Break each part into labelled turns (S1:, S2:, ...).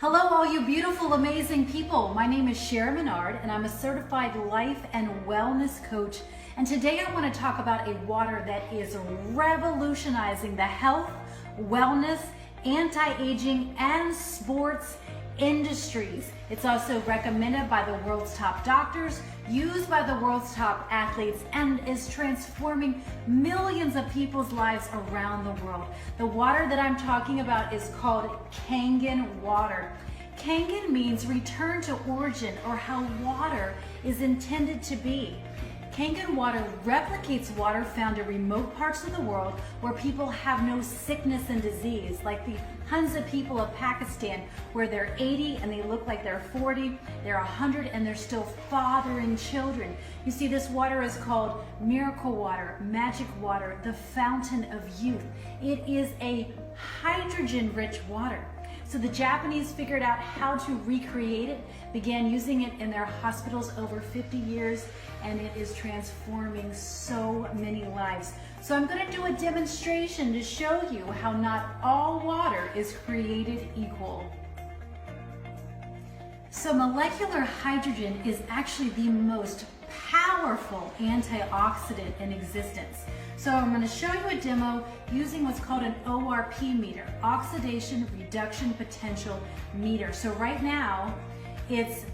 S1: Hello, all you beautiful, amazing people. My name is Sharon, and I'm a certified life and wellness coach. And today I want to talk about a water that is revolutionizing the health, wellness, anti-aging, and sports industries. It's also recommended by the world's top doctors, used by the world's top athletes, and is transforming millions of people's lives around the world. The water that I'm talking about is called Kangen water. Kangen means return to origin, or how water is intended to be. Kangen water replicates water found in remote parts of the world where people have no sickness and disease, like the Hunza people of Pakistan, where they're 80 and they look like they're 40, they're 100 and they're still fathering children. You see, this water is called miracle water, magic water, the fountain of youth. It is a hydrogen-rich water. So the Japanese figured out how to recreate it, began using it in their hospitals over 50 years, and it is transforming so many lives. So I'm going to do a demonstration to show you how not all water is created equal. So molecular hydrogen is actually the most powerful antioxidant in existence. So I'm going to show you a demo using what's called an ORP meter, oxidation reduction potential meter. So right now it's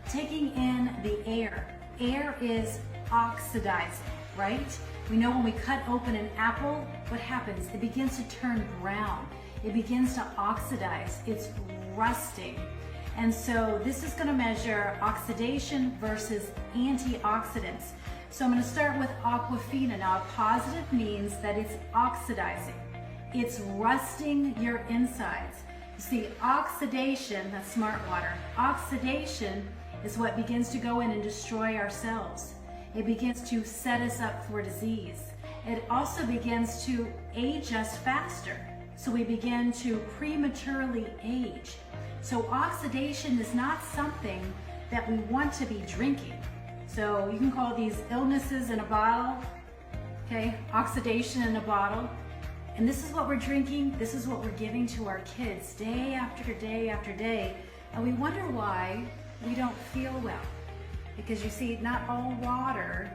S1: taking in the air. Air is oxidizing, right? We know when we cut open an apple, what happens? It begins to turn brown. It begins to oxidize. It's rusting. And so this is going to measure oxidation versus antioxidants. So I'm going to start with aquafina. Now, a positive means that it's oxidizing. It's rusting your insides. You see, oxidation, that's smart water. Oxidation is what begins to go in and destroy our cells. It begins to set us up for disease. It also begins to age us faster. So we begin to prematurely age. So oxidation is not something that we want to be drinking. So you can call these illnesses in a bottle, okay? Oxidation in a bottle. And this is what we're drinking. This is what we're giving to our kids day after day after day. And we wonder why we don't feel well. Because you see, not all water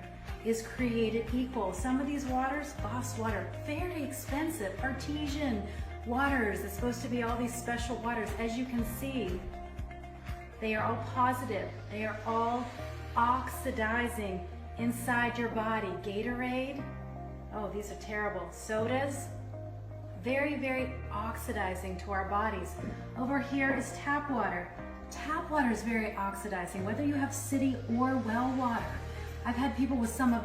S1: is created equal. Some of these waters, Boss water, very expensive, artesian waters. It's supposed to be all these special waters. As you can see, they are all positive. They are all oxidizing inside your body. Gatorade, oh, these are terrible. Sodas, very, very oxidizing to our bodies. Over here is tap water. Tap water is very oxidizing, whether you have city or well water. I've had people with some of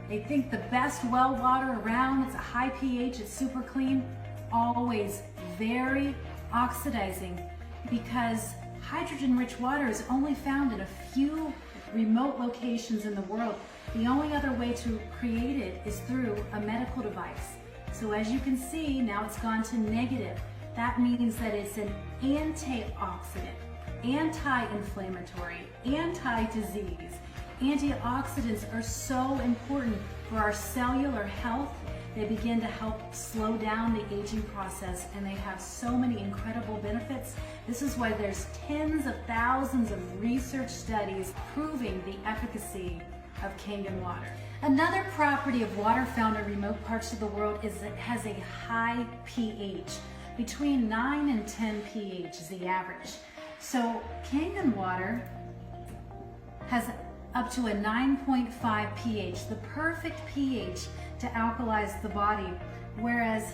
S1: they think the best well water around, it's a high pH, it's super clean, always very oxidizing, because hydrogen-rich water is only found in a few remote locations in the world. The only other way to create it is through a medical device. So as you can see, now it's gone to negative. That means that it's an antioxidant, anti-inflammatory, anti-disease. Antioxidants are so important for our cellular health. They begin to help slow down the aging process, and they have so many incredible benefits. This is why there's tens of thousands of research studies proving the efficacy of Kangen water. Another property of water found in remote parts of the world is that it has a high pH. Between 9 and 10 pH is the average. So Kangen water has up to a 9.5 pH, the perfect pH to alkalize the body, whereas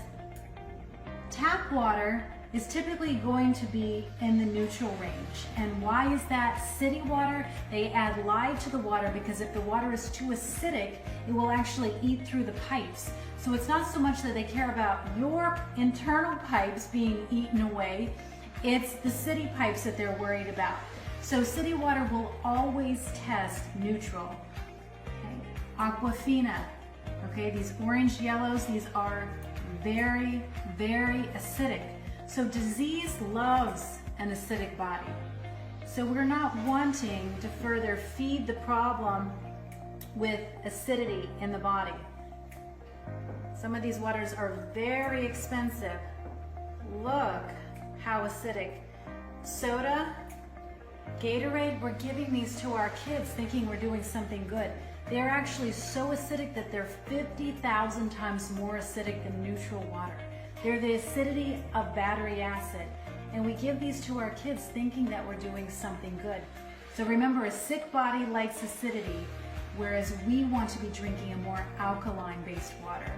S1: tap water is typically going to be in the neutral range. And why is that? City water, they add lye to the water because if the water is too acidic, it will actually eat through the pipes. So it's not so much that they care about your internal pipes being eaten away, it's the city pipes that they're worried about. So city water will always test neutral. Okay. Aquafina, okay, these orange yellows, these are very, very acidic. So disease loves an acidic body. So we're not wanting to further feed the problem with acidity in the body. Some of these waters are very expensive. Look how acidic. soda, Gatorade, we're giving these to our kids thinking we're doing something good. They're actually so acidic that they're 50,000 times more acidic than neutral water. They're the acidity of battery acid. And we give these to our kids thinking that we're doing something good. So remember, a sick body likes acidity, whereas we want to be drinking a more alkaline-based water.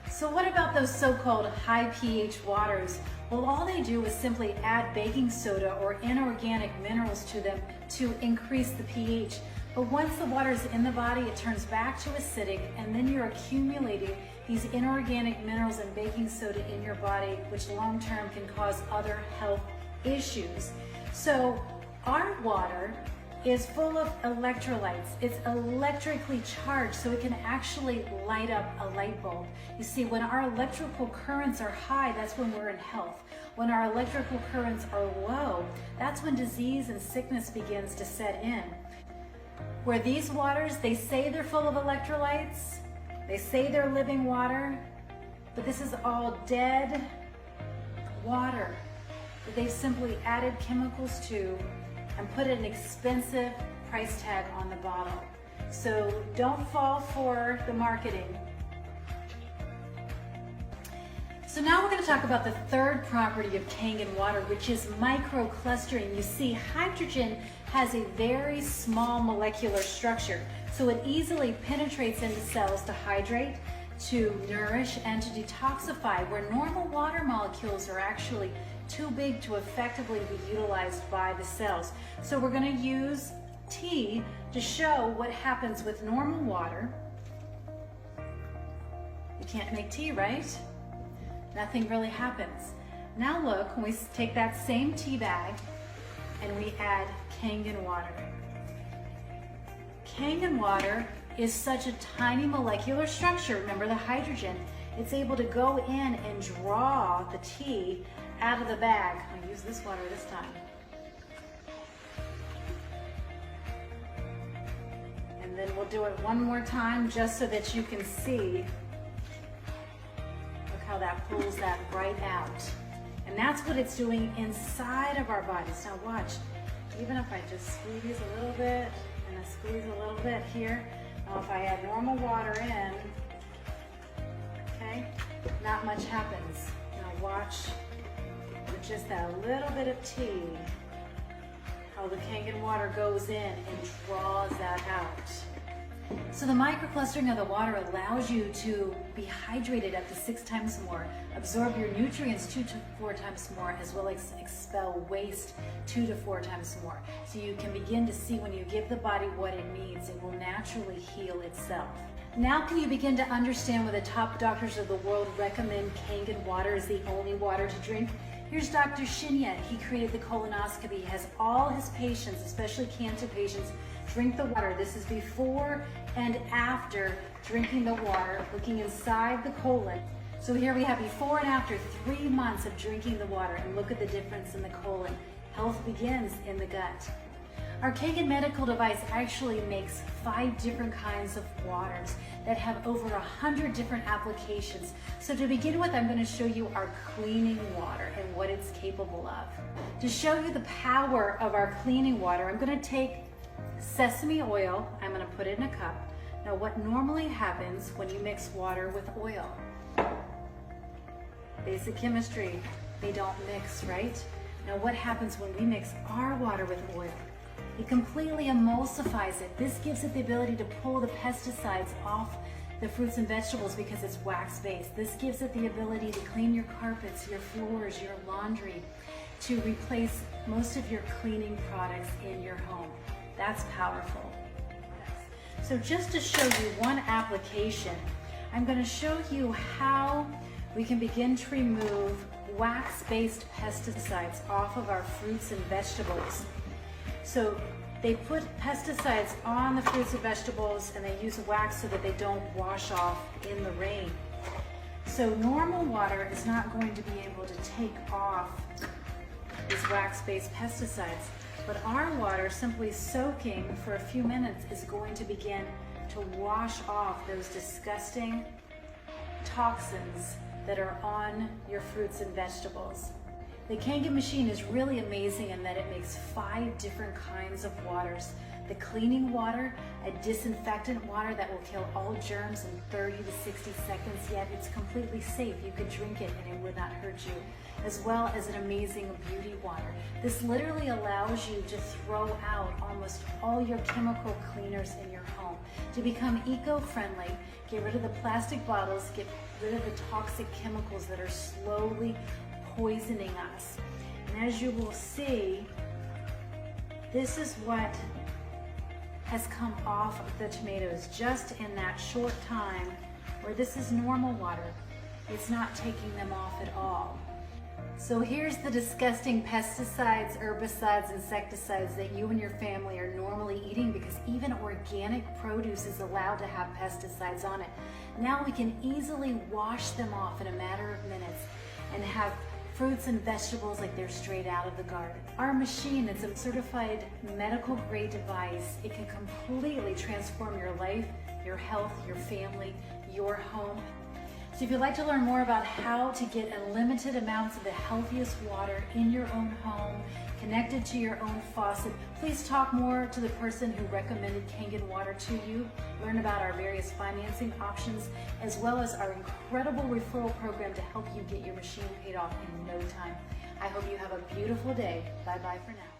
S1: So what about those so-called high pH waters? Well, all they do is simply add baking soda or inorganic minerals to them to increase the pH. But once the water is in the body, it turns back to acidic, and then you're accumulating these inorganic minerals and baking soda in your body, which long-term can cause other health issues. So our water is full of electrolytes. It's electrically charged, so it can actually light up a light bulb. You see, when our electrical currents are high, that's when we're in health. When our electrical currents are low, that's when disease and sickness begins to set in. Where these waters, they say they're full of electrolytes, they say they're living water, but this is all dead water that they've simply added chemicals to and put an expensive price tag on the bottle. So don't fall for the marketing. So now we're going to talk about the third property of Kangen water, which is microclustering. You see, hydrogen has a very small molecular structure, so it easily penetrates into cells to hydrate, to nourish, and to detoxify, where normal water molecules are actually too big to effectively be utilized by the cells. So we're going to use tea to show what happens with normal water. You can't make tea, right? Nothing really happens. Now look, when we take that same tea bag and we add Kangen water. Kangen water is such a tiny molecular structure. Remember the hydrogen. It's able to go in and draw the tea out of the bag. I'll use this water this time. And then we'll do it one more time just so that you can see. Look how that pulls that right out. And that's what it's doing inside of our bodies. Now watch, even if I just squeeze a little bit and I squeeze a little bit here, now if I add normal water in, okay, not much happens. Now watch, with just that little bit of tea, how the Kangen water goes in and draws that out. So the microclustering of the water allows you to be hydrated up to 6 times more, absorb your nutrients 2 to 4 times more, as well as expel waste 2 to 4 times more. So you can begin to see when you give the body what it needs, it will naturally heal itself. Now can you begin to understand why the top doctors of the world recommend Kangen water as the only water to drink? Here's Dr. Shinya. He created the colonoscopy. He has all his patients, especially cancer patients, drink the water. This is before and after drinking the water, looking inside the colon. So here we have before and after 3 months of drinking the water, and look at the difference in the colon. Health begins in the gut. Our Kangen medical device actually makes 5 different kinds of waters that have over 100 different applications. So to begin with, I'm going to show you our cleaning water and what it's capable of. To show you the power of our cleaning water, I'm going to take sesame oil, I'm going to put it in a cup. Now what normally happens when you mix water with oil? Basic chemistry, they don't mix, right? Now what happens when we mix our water with oil? It completely emulsifies it. This gives it the ability to pull the pesticides off the fruits and vegetables because it's wax-based. This gives it the ability to clean your carpets, your floors, your laundry, to replace most of your cleaning products in your home. That's powerful. So just to show you one application, I'm going to show you how we can begin to remove wax-based pesticides off of our fruits and vegetables. So they put pesticides on the fruits and vegetables, and they use wax so that they don't wash off in the rain. So normal water is not going to be able to take off these wax-based pesticides, but our water, simply soaking for a few minutes, is going to begin to wash off those disgusting toxins that are on your fruits and vegetables. The Kangen machine is really amazing in that it makes 5 different kinds of waters. The cleaning water, a disinfectant water that will kill all germs in 30 to 60 seconds, yet it's completely safe. You could drink it and it would not hurt you. As well as an amazing beauty water. This literally allows you to throw out almost all your chemical cleaners in your home. To become eco-friendly, get rid of the plastic bottles, get rid of the toxic chemicals that are slowly poisoning us. And as you will see, this is what has come off of the tomatoes just in that short time, where this is normal water. It's not taking them off at all. So here's the disgusting pesticides, herbicides, insecticides that you and your family are normally eating, because even organic produce is allowed to have pesticides on it. Now we can easily wash them off in a matter of minutes and have fruits and vegetables like they're straight out of the garden. Our machine, it's a certified medical grade device. It can completely transform your life, your health, your family, your home. So if you'd like to learn more about how to get unlimited amounts of the healthiest water in your own home, connected to your own faucet, please talk more to the person who recommended Kangen water to you. Learn about our various financing options, as well as our incredible referral program to help you get your machine paid off in no time. I hope you have a beautiful day. Bye-bye for now.